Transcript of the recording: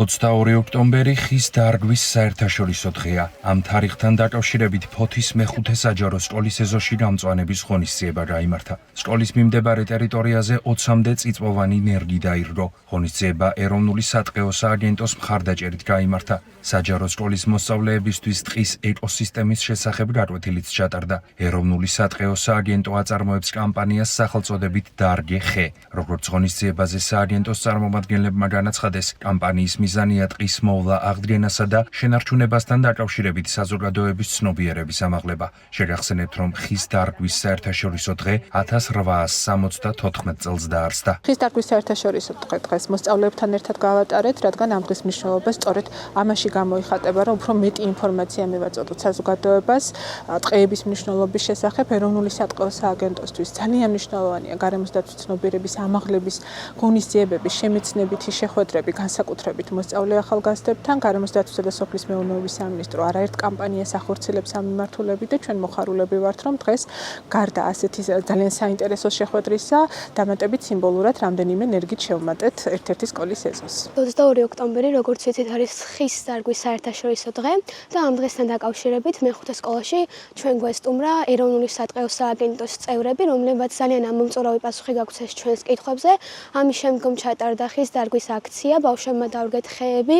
22 ოქტომბერი ხის დარგვის საერთაშორისო დღეა. Ამ თარიღთან დაკავშირებით ფოთის მეხუთე საჯარო სკოლის ეზოში გამწვანების ღონისძიება გაიმართა. სკოლის მიმდებარე ტერიტორიაზე 20-მდე წიწვოვანი ნერგი დაირგო. ღონისძიება ეროვნული სატყეო სააგენტოს მხარდაჭერით გაიმართა. საჯარო სკოლის მოსწავლეებისთვის ტყის ეკოსისტემის შესახებ გაკვეთილიც ჩატარდა. ეროვნული სატყეო სააგენტო აწარმოებს კამპანიას სახელწოდებით დარგე ხე. როგორც ღონისძიებაზე სააგენტოს წარმომადგენლებმა განაცხადეს, კამპანიის მიზანია ტყის მოვლა აღდგენასა და შენარჩუნებასთან დაკავშირებით საზოგადოების ცნობიერების ამაღლება. შეგახსენებთ, რომ ხის დარგვის საერთაშორისო დღე 1874 წელს დაარსდა. ხის დარგვის საერთაშორისო დღეს მოსწავლეებთან ერთად გავატარეთ, რადგან ამ დღის მნიშვნელობა სწორედ ამაში გამოიხატება, რომ უფრო მეტი ინფორმაცია მივაწოდოთ საზოგადოებას ტყეების მნიშვნელობის შესახებ. ეროვნული სატყეო სააგენტოსთვის ძალიან მნიშვნელოვანია გარემოს დაცვის ცნობიერების ამაღლების ღონისძიებების, შემეცნებითი შეხვედრები, განსაკუთრებით მოსწავლე ახალგაზრდებთან. გარემოს დაცვისა და სოფლის მეურნეობის სამინისტრო არაერთ კამპანიას ახორციელებს ამ მიმართულებით და ჩვენ მოხარულები ვართ, რომ დღეს გარდა ასეთი ძალიან საინტერესო შეხვედრისა დამატებით სიმბოლურად რამდენიმე ნერგით შევმატეთ ერთ-ერთი სკოლის ეზოს. 22 ოქტომბერი, როგორც ვიცით, არის ხის დარგვის საერთაშორისო დღე და ამ დღესთან დაკავშირებით მეხუთე სკოლაში ჩვენ გვესტუმრა ეროვნული სატყეო სააგენტოს წევრები, რომლებმაც ძალიან ამომწურავი პასუხი გაგვცეს ჩვენს კითხვებზე. ამის შემდგომ ჩატარდა ხის დარგვის აქცია, ბავშვებმა დავრგეთ ხეები